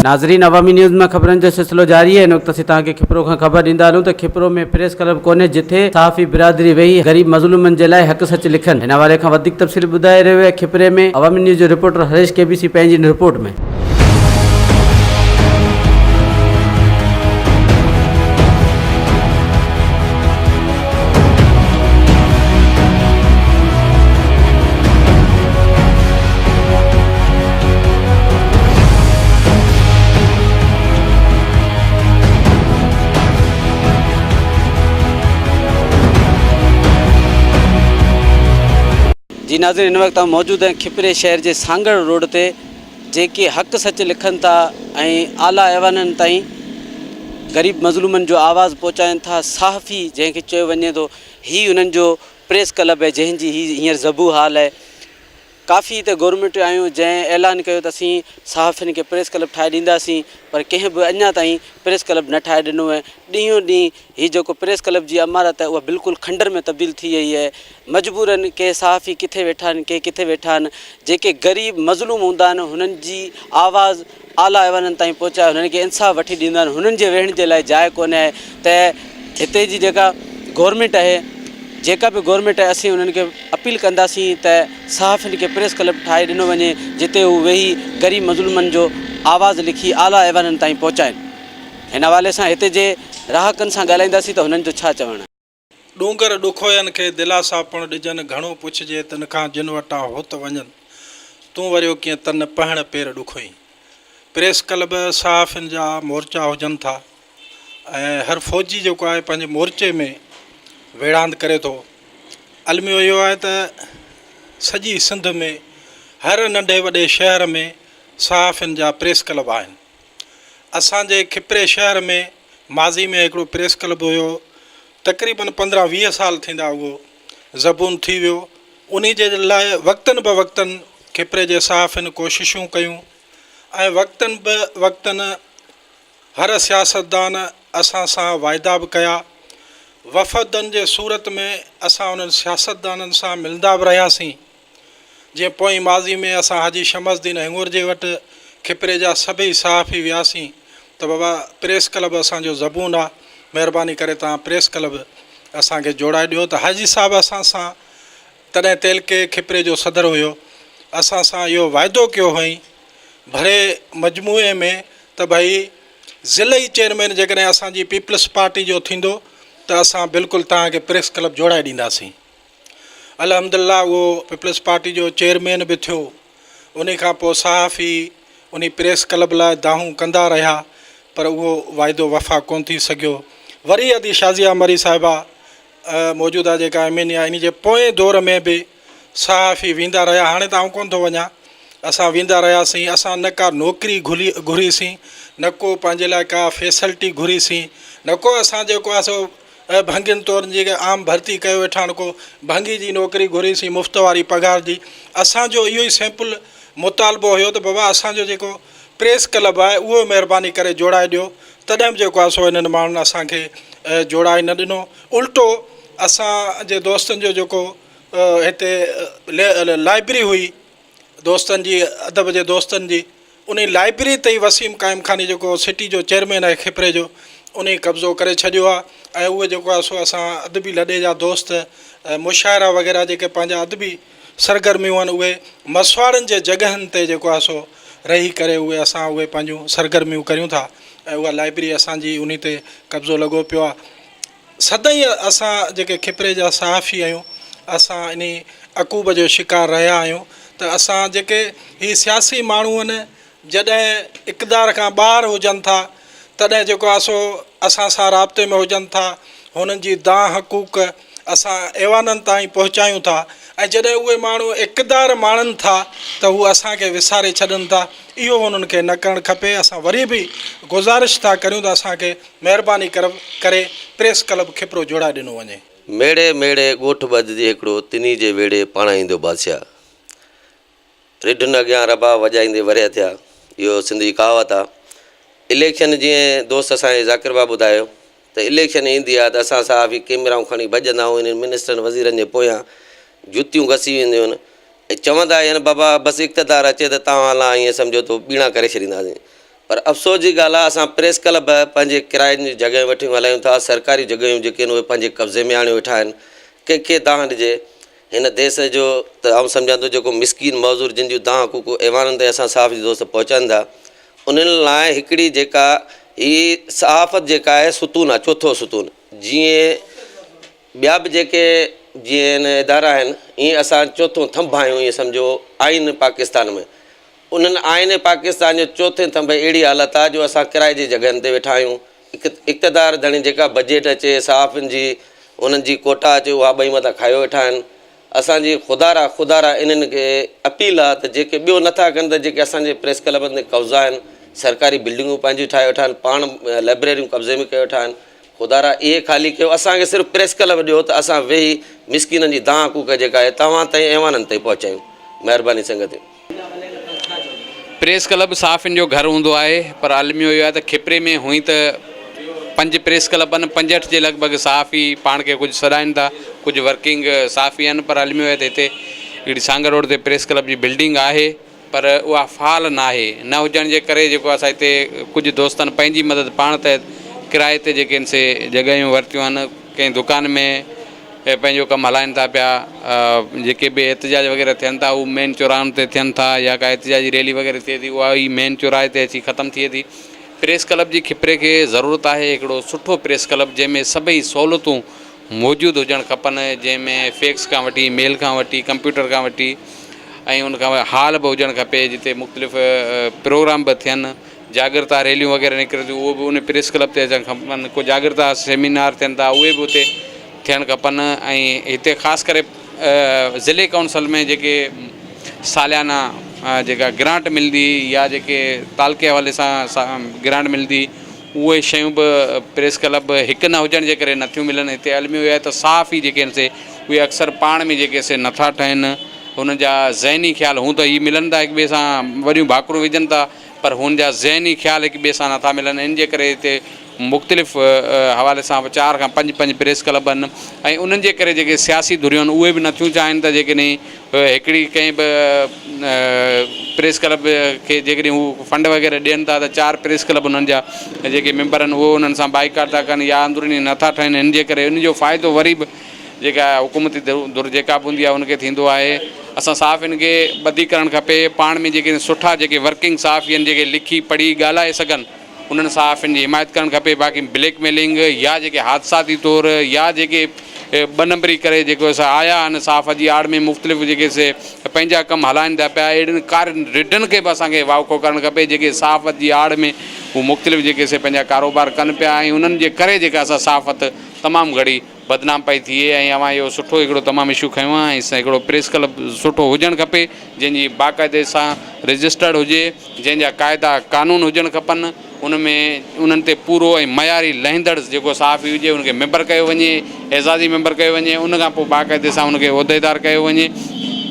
नाज़रीन, अवामी न्यूज़ में खबरन जो सिलसिलो जारी है। इन वक्त असीं तव्हांखे खिपरो खां ख़बर ॾींदा हलूं त खिपरो में प्रेस क्लब कोन्हे जिथे सहाफ़ी बिरादरी वेही ग़रीब मज़लूमनि जे लाइ हक़ सच लिखनि। हिन हवाले खां वधीक तफ़सील ॿुधाए रहियो आहे खिपरे में अवामी न्यूज़ जो रिपोर्टर हरीश केबीसी पंहिंजी रिपोर्ट में। जी नाज़रीन, इन वक्त मौजूद हैं खिपरे शहर के सांगड़ रोड ते जेके हक़ सच लिखन था आला ऐवाननि ताईं गरीब मज़लूमन जो आवाज़ पहुँचाइन था। सहाफ़ी जैसे चयो वञे तो ही उन्हनि जो प्रेस क्लब है जैंजी हींअर ज़बू हाल है। काफ़ी तो गवर्नमेंट आयूँ जैं ऐलान किया तो असीं सहाफ़िन के प्रेस क्लब ठाहे ॾींदासीं, पर कंहिं भी अञा ताईं प्रेस क्लब न ठाहे ॾिनो है। ॾींहों ॾींहुं ही जो प्रेस क्लब की इमारत है वह बिल्कुल खंडर में तब्दील थी वही है। मजबूरन के सहाफ़ी किथे वेठा आहिनि, के किथे वेठा आहिनि। जेके गरीब मज़लूम हूंदा आहिनि हुननि जी आवाज़ आला ऐवाननि ताईं पहुचाए, हुननि खे इंसाफ़ वठी ॾींदा आहिनि। हुननि जे वेहण जे लाइ जाइ कोन्हे आहे त हिते जी जेका गवर्नमेंट है, जेका भी गवर्नमेंट है, असीं उन्हनि खे अपील कंदासीं त सहाफ़िन के प्रेस क्लब ठाहे ॾिनो वञे जिते हू वेही गरीब मज़लूमनि जो आवाज़ लिखी आला ऐवाननि ताईं पहुचाइनि। हिन हवाले सां हिते जे ग्राहकनि सां ॻाल्हाईंदासीं त हुननि जो छा चवणु आहे। डूंगर ॾुखोयनि खे दिलासापण ॾिजनि, घणो पुछिजे तन खां जिन वटां होत वञनि, तूं वरियो कीअं तन पहण पेर ॾुखोई। प्रेस क्लब सहाफ़िन जा मोर्चा हुजनि था ऐं हर फ़ौजी जेको आहे पंहिंजे मोर्चे में वेड़ांद करे थो। अलमियो इहो आहे त सॼी सिंध में हर नंढे वॾे शहर में सहाफ़िन जा प्रेस क्लब आहिनि। असांजे खिपरे शहर में माज़ी में हिकिड़ो प्रेस क्लब हुयो, तक़रीबन 15-20 साल थींदा उहो ज़बून थी वियो। उन जे लाइ वक़्तनि ब वक़्तनि खिपरे जे सहाफ़िन कोशिशूं कयूं ऐं वक़्तनि ब वक़्तनि हर सियासतदान असां सां वाइदा बि कया। वफ़दनि जे सूरत में असां उन्हनि सियासतदाननि सां मिलंदा बि रहियासीं। जीअं पोइ माज़ी में असां हाजी शमसदीन हिंगोर जे वटि खिपरे जा सभई सहाफ़ी वियासीं त बाबा प्रेस क्लब असांजो ज़बून आहे, महिरबानी करे तव्हां प्रेस क्लब असांखे जोड़ाए ॾियो। त हाजी साहब असां सां तॾहिं तेल के खिपरे जो सदर हुयो, असां सां इहो वाइदो कयो हुई भरे मजमूए में त भई ज़िलई चेयरमैन जेकॾहिं असांजी पीपल्स पार्टी जो थींदो त असां बिल्कुलु तव्हांखे प्रेस क्लब जोड़ाए ॾींदासीं। अल्हम्दुलिल्लाह उहो पीपल्स पार्टी जो चेयरमैन बि थियो। उन खां पोइ सहाफ़ी उन प्रेस क्लब लाइ दाहूं कंदा रहिया, पर उहो वाइदो वफ़ा कोन थी सघियो। वरी अदी शाज़िया मरी साहिबा मौजूदा जेका एमएनए आहे, इन जे पोएं दौर में बि सहाफ़ी वेंदा रहिया। हाणे त आउं कोन थो वञा, असां वेंदा रहियासीं। असां न का नौकिरी घुरीसीं, न को पंहिंजे लाइ का फैसिलिटी घुरीसीं, न को असां जेको आहे सो भंगियुनि तौरु जेके आम भर्ती कयो वेठा आहिनि, को भंगी जी नौकिरी घुरीसीं मुफ़्त वारी पघार जी। असांजो इहो ई सिंपल मुतालबो हुयो त बाबा असांजो जेको प्रेस क्लब आहे उहो महिरबानी करे जोड़ाए ॾियो। तॾहिं बि जेको आहे सो हिननि माण्हुनि असांखे जोड़ाए न ॾिनो। उल्टो असांजे दोस्तनि जो जेको हिते लाइब्रेरी हुई दोस्तनि जी, अदब जे दोस्तनि जी, उन लाइब्रेरी ते ई वसीम क़ाइम ख़ानी जेको सिटी जो चेयरमैन आहे खिपरे जो, उन ई कब्ज़ो करे छॾियो आहे। ऐं उहे जेको आहे सो असां अदबी लॾे जा दोस्त मुशाइरा वग़ैरह जेके पंहिंजा अदबी सरगर्मियूं आहिनि उहे मसवाड़नि जे जॻहियुनि ते जेको आहे सो रही करे उहे असां उहे पंहिंजूं सरगर्मियूं करियूं था ऐं उहा लाइब्रेरी असांजी उन ते कब्ज़ो लॻो पियो आहे। सदाईं असां जेके खिपरे जा सहाफ़ी आहियूं, असां इन अकूब जो शिकार रहिया आहियूं त असां जेके ही सियासी माण्हू आहिनि जॾहिं इक़्तिदार खां ॿाहिरि हुजनि था तॾहिं जेको आहे सो असां सां राब्ते में हुजनि था, हुननि जी दाह हक़ूक़ असां ऐवाननि ताईं पहुचायूं था। ऐं जॾहिं उहे माण्हू इक़्तिदार माणनि था त हू असांखे विसारे छॾनि था। इहो हुननि खे न करणु खपे। असां वरी बि गुज़ारिश था करियूं त असांखे महिरबानी करे प्रेस क्लब खिपरो जोड़ाए ॾिनो वञे। मेड़े मेड़े ॻोठ ॿधिजे हिकिड़ो, तिनी जे वेड़े पाण ईंदो बादशाह, रिढुनि अॻियां रबा वॼाईंदे वरिया थिया। इहो सिंधी कहावत आहे। इलेक्शन जीअं दोस्त असांजे ज़ाकिर बाबा ॿुधायो त इलेक्शन ईंदी आहे त असां सहाफ़ी कैमराऊं खणी भॼंदा आहियूं इन्हनि मिनिस्टरनि वज़ीरनि जे पोयां, जुतियूं घसी वेंदियूं आहिनि ऐं चवंदा आहिनि बाबा बसि इक़्तिदार अचे त तव्हां ला ईअं सम्झो तो ॿीणा करे छॾींदासीं। पर अफ़सोस जी ॻाल्हि आहे असां प्रेस क्लब पंहिंजे किराए जी जॻहियूं वठी हलायूं था, सरकारी जॻहियूं जेके आहिनि उहे पंहिंजे कब्ज़े में आणे वेठा आहिनि। कंहिंखे तव्हां ॾिजे हिन देश जो त आउं सम्झां थो जेको मिसकीन मज़दूर जिन जूं तव्हां हक़ूक़ ऐवाननि ते असां सहाफ़ जी दोस्त पहुचनि था, उन्हनि लाइ हिकिड़ी जेका ही सहाफ़त जेका आहे सुतून आहे, चोथों सुतून। जीअं ॿिया बि जेके जीअं इन इदारा आहिनि ईअं असां चोथों थंभ आहियूं, ईअं सम्झो आइन पाकिस्तान में। उन्हनि आइन पाकिस्तान जो चोथे थंभ अहिड़ी हालत आहे जो असां किराए जी जॻहियुनि ते वेठा आहियूं। इक़्तिदार धणी जेका बजट अचे सहाफ़िन जी उन्हनि जी कोटा अचे उहा ॿई मथां खायो वेठा आहिनि। असांजी ख़ुदारा इन्हनि खे अपील आहे त जेके ॿियो नथा कनि त जेके असांजे प्रेस क्लबनि ते कब्ज़ा आहिनि, सरकारी बिल्डिंगूं पंहिंजियूं ठाहे वेठा आहिनि, पाण लाइब्रेरियूं कब्ज़े में कयो वेठा आहिनि, ख़ुदारा इहे ख़ाली कयो, असांखे सिर्फ़ु प्रेस क्लब ॾियो त असां वेही मिसकिननि जी तव्हां हक़ूक़ जेका आहे तव्हां ताईं ऐवाननि ताईं पहुचायूं। महिरबानी संगत। प्रेस क्लब सहाफ़िन जो घर हूंदो आहे, पर आलमी इहो आहे त खिपरे में हुई त 5 प्रेस क्लब आहिनि, 65 जे लॻभॻि सहाफ़ी पाण खे कुझु सॾाइनि था, कुझु वर्किंग सहाफ़ी आहिनि, पर आलमी आहे त हिते हिकिड़ी सांगर रोड ते प्रेस क्लब जी बिल्डिंग आहे, पर उहा फ़ाल न आहे। न हुजण जे करे जेको असां हिते कुझु दोस्तनि पंहिंजी मदद पाण त किराए ते जेके आहिनि से जॻहियूं वरितियूं आहिनि, कंहिं दुकान में पंहिंजो कमु हलाइनि था पिया। जेके बि एहतिजाज वग़ैरह थियनि था उहे मेन चौराहनि ते थियनि था, या का एहतिजाजी रैली वग़ैरह थिए थी उहा ई मेन चौराहे ते अची ख़तमु थिए थी। प्रेस क्लब जी खिपरे खे ज़रूरत आहे हिकिड़ो सुठो प्रेस क्लब जंहिंमें सभई सहूलियतूं मौजूदु हुजणु खपनि, जंहिंमें फैक्स खां वठी मेल खां वठी कंप्यूटर खां वठी ऐं उनखां हॉल बि हुजणु खपे जिते मुख़्तलिफ़ प्रोग्राम बि थियनि, जागृता रैलियूं वग़ैरह निकिरनि थियूं उहे बि उन प्रेस क्लब ते अचणु खपनि, को जागृता सेमिनार थियनि था उहे बि उते थियणु खपनि। ऐं हिते ख़ासि करे ज़िले काउंसिल में जेके सालियाना जेका ग्रांट मिलंदी या जेके तालके हवाले सां ग्रांट मिलंदी उहे शयूं बि प्रेस क्लब हिकु न हुजण जे करे नथियूं मिलनि। हिते आलमी आहे त सहाफ़ी जेके आहिनि से उहे अक्सर पाण में जेके से नथा ठहिनि, हुन जा ज़हनी ख़्याल हूं त इहे मिलनि था हिक ॿिए सां, वॾियूं भाकुरूं विझनि था, पर हुन जा ज़हनी ख़्याल हिक ॿिए सां नथा मिलनि। इन जे करे हिते मुख़्तलिफ़ हवाले सां 4 खां 5 प्रेस क्लब आहिनि, ऐं उन्हनि जे करे जेके सियासी धुरियूं आहिनि उहे बि नथियूं चाहिनि त जेकॾहिं हिकिड़ी कंहिं बि प्रेस क्लब खे जेकॾहिं हू फंड वग़ैरह ॾियनि था त 4 प्रेस क्लब उन्हनि जा जेके मेंबर आहिनि उहो उन्हनि सां बाइकाट था कनि या अंदरूनी नथा ठहिनि। इन जे करे उन जो फ़ाइदो वरी बि जेका हुकूमती धुर जेका बि हूंदी आहे उनखे थींदो आहे। असां सहाफ़िन खे ॿधी करणु खपे, पाण में जेके सुठा जेके वर्किंग सहाफ़ी आहिनि जेके लिखी पढ़ी ॻाल्हाए सघनि उन्हनि सहाफ़िन जी हिमायत करणु खपे। बाक़ी ब्लैकमेलिंग या जेके हादसाती तौरु या जेके 2 नंबरी करे जेको असां आया आहिनि सहाफ़ जी आड़ में मुख़्तलिफ़ जेके से पंहिंजा कमु हलाइनि था पिया, अहिड़ियुनि रिढनि खे बि असांखे वाउको करणु खपे जेके सहाफ़त जी आड़ में हू मुख़्तलिफ़ जेके से पंहिंजा कारोबार कनि पिया, ऐं उन्हनि जे करे जेका असां सहाफ़त तमामु घणी बदनाम पई थिए। ऐं अवां इहो सुठो हिकिड़ो तमामु इशू खयों आहे, ऐं हिकिड़ो प्रेस क्लब सुठो हुजणु खपे जंहिंजी बाक़ाइदे सां रजिस्टर्ड हुजे, जंहिंजा क़ाइदा क़ानून हुजणु खपनि, उनमें उन्हनि ते पूरो ऐं मयारी लहींदड़ जेको सहाफ़ी हुजे उनखे मेंबर कयो वञे, एज़ाज़ी मेंबर कयो वञे, उनखां पोइ बाक़ाइदे सां उनखे उहिदेदार कयो वञे।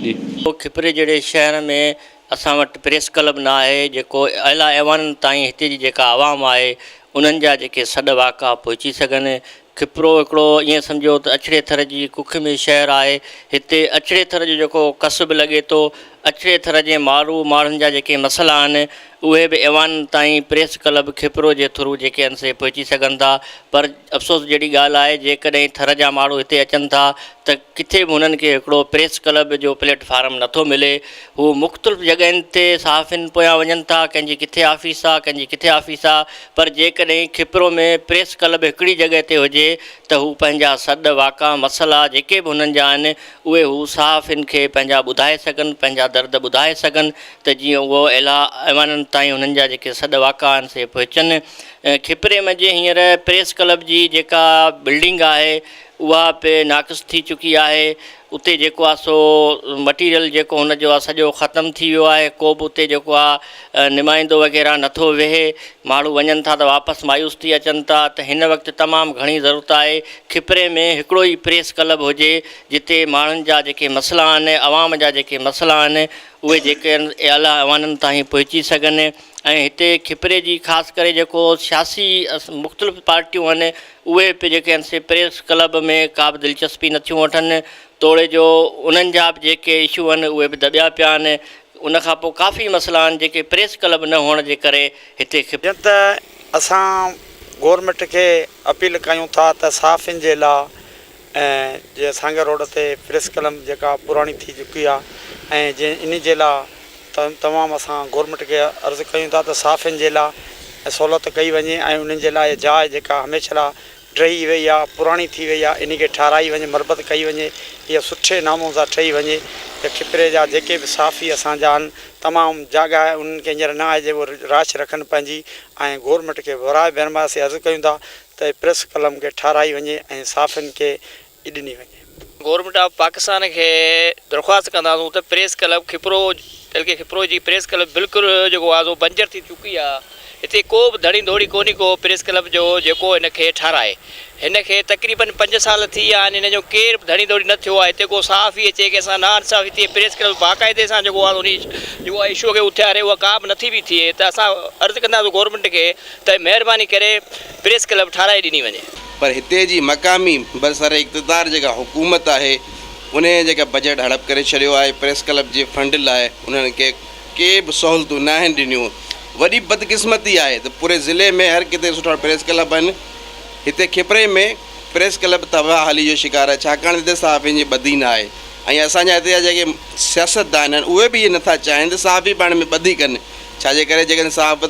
जी खिपरे जहिड़े शहर में असां वटि प्रेस क्लब न आहे जेको अला ऐवाननि ताईं हिते जी जेका आवाम आहे उन्हनि जा जेके सॾ वाका पहुची सघनि। खिपरो हिकिड़ो ईअं सम्झो त अछड़े थर जी कुख में शहर आहे। हिते अछड़े थर जो जेको कसबु लॻे थो, अछड़े थर जे माण्हुनि जा जेके मसइला आहिनि उहे बि ऐवान ताईं प्रेस क्लब खिपरो जे थ्रू जेके आहिनि से पहुची सघनि था। पर अफ़सोस जहिड़ी ॻाल्हि आहे जेकॾहिं थर जा माण्हू हिते अचनि था त किथे बि हुननि खे हिकिड़ो प्रेस क्लब जो प्लेटफार्म नथो मिले। हू मुख़्तलिफ़ जॻहियुनि ते सहाफ़िन पोयां वञनि था, कंहिंजी किथे ऑफ़िस आहे, कंहिंजी किथे ऑफ़िस आहे, पर जेकॾहिं खिपरो में प्रेस क्लब हिकिड़ी जॻह ते हुजे त हू पंहिंजा सॾ वाका मसइला जेके बि हुननि जा आहिनि उहे हू सहाफ़िन खे पंहिंजा ॿुधाए सघनि, पंहिंजा दर्द ॿुधाए सघनि त जीअं उहो अला ऐवाननि ताईं हुननि जा जेके सॾ वाका आहिनि से पहुचनि। खिपरे में जे हींअर प्रेस क्लब जी जेका बिल्डिंग आहे उहा पे नाक़िस थी चुकी आहे। उते जेको आहे सो मटीरियल जेको हुनजो आहे सॼो ख़तमु थी वियो आहे। को बि उते जेको आहे नुमाइंदो वग़ैरह नथो वेहे, माण्हू वञनि था त वापसि मायूस थी अचनि था। त हिन वक़्तु तमामु घणी ज़रूरत आहे खिपरे में हिकिड़ो ई प्रेस क्लब हुजे जिते माण्हुनि जा जेके मसइला आहिनि, आवाम जा जेके मसइला आहिनि उहे जेके आहिनि अला ऐवाननि ताईं पहुची सघनि। ऐं हिते खिपरे जी ख़ासि करे जेको सियासी मुख़्तलिफ़ पार्टियूं आहिनि उहे बि जेके आहिनि से प्रेस क्लब में का बि दिलचस्पी नथियूं वठनि। तोड़े जो उन्हनि जा बि जेके इशू आहिनि उहे बि दॿिया पिया आहिनि। उन खां पोइ काफ़ी मसइला आहिनि जेके प्रेस क्लब न हुअण जे करे हिते जीअं त असां गवर्नमेंट खे अपील कयूं था त साफ़ियुनि जे लाइ ऐं जीअं सांगर रोड ते प्रेस क्लब जेका पुराणी थी चुकी आहे ऐं जीअं इन जे लाइ तमामु असां गवर्नमेंट खे अर्ज़ु कयूं था त साफ़ियुनि जे लाइ सहूलियत कई वञे ऐं उन्हनि जे लाइ जाइ जेका हमेशह लाइ ड्रही वई आहे पुराणी थी वई आहे इन खे ठाराई वञे मरबत कई वञे इहा सुठे नामूं सां ठही वञे त खिपरे जा जेके बि साफ़ी असांजा आहिनि तमामु जॻह आहे उन्हनि खे हींअर न आहे जे उहे राश रखनि पंहिंजी ऐं गवर्नमेंट खे वराए बेरमासी अर्ज़ु कयूं था त प्रेस क्लब खे ठाराई वञे ऐं साफ़ियुनि खे ॾिनी वञे। गवर्नमेंट ऑफ पाकिस्तान खे दरख़्वास्त कंदासूं त प्रेस क्लब खिपरो बल्कि खिपरो जी प्रेस क्लब बिल्कुलु जेको आहे बंजर थी चुकी आहे। हिते को बि धड़ी धोड़ी कोन्हे को प्रेस क्लब जो जेको हिनखे ठाराए हिनखे तक़रीबन 5 साल थी विया आहिनि हिन जो केरु बि धड़ी धोड़ी न थियो आहे। हिते को साफ़ ई अचे की असां नाइंसाफ़ी थिए प्रेस क्लब बाक़ाइदे सां जेको आहे उन जेको आहे इशू खे उथियारे उहा का बि नथी बि थिए त असां अर्ज़ु कंदासीं गवर्नमेंट खे त महिरबानी करे प्रेस क्लब ठाराए ॾिनी वञे। पर हिते जी मक़ामी बरसर इक़्तिदार जेका हुकूमत आहे उन जेका बजट हड़प करे छॾियो आहे प्रेस क्लब जे फंड लाइ उन्हनि खे के बि सहूलियतूं न आहिनि ॾिनियूं। वॾी बदकिस्मती आहे त पूरे ज़िले में हर किथे सुठा प्रेस क्लब आहिनि। हिते खिपरे में प्रेस क्लब तबाहाली जो शिकार आहे छाकाणि हिते साफ़ियुनि जी ॿधी न आहे ऐं असांजा हिते जा जेके सियासतदान आहिनि उहे बि इहे नथा चाहिनि त साफ़ी पाण में ॿधी कनि छाजे करे जेकॾहिं साफ़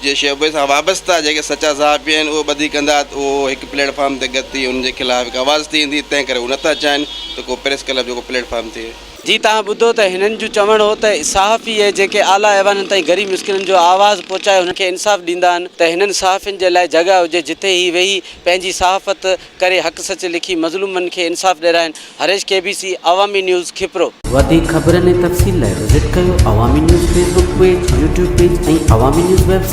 जे शोबे सां वाबस्ता जेके सचा साफ़ी आहिनि उहे ॿधी कंदा त उहो हिकु प्लेटफॉर्म ते गती उनजे ख़िलाफ़ु हिकु आवाज़ थींदी तंहिं करे उहे नथा चाहिनि त को प्रेस क्लब जेको प्लेटफॉर्म थिए। जी तव्हां ॿुधो त हिननि जो चवणु हो त सहाफ़ी जेके आला ऐवाननि ताईं ग़रीब मिस्किननि जो आवाज़ु पहुचाए हुनखे इंसाफ़ ॾींदा आहिनि त हिननि सहाफ़ियुनि जे लाइ जॻह हुजे जिते ही वेही पंहिंजी सहाफ़त करे हक़ सच लिखी मज़लूमनि खे इंसाफ़ ॾियाराइनि। हरेश KBC अवामी न्यूज़ खिपरो। वधीक ख़बरनि ऐं तफ़सील लाइ विज़िट कयो अवामी news Facebook page, YouTube page ऐं अवामी न्यूज़ वेबसाइट।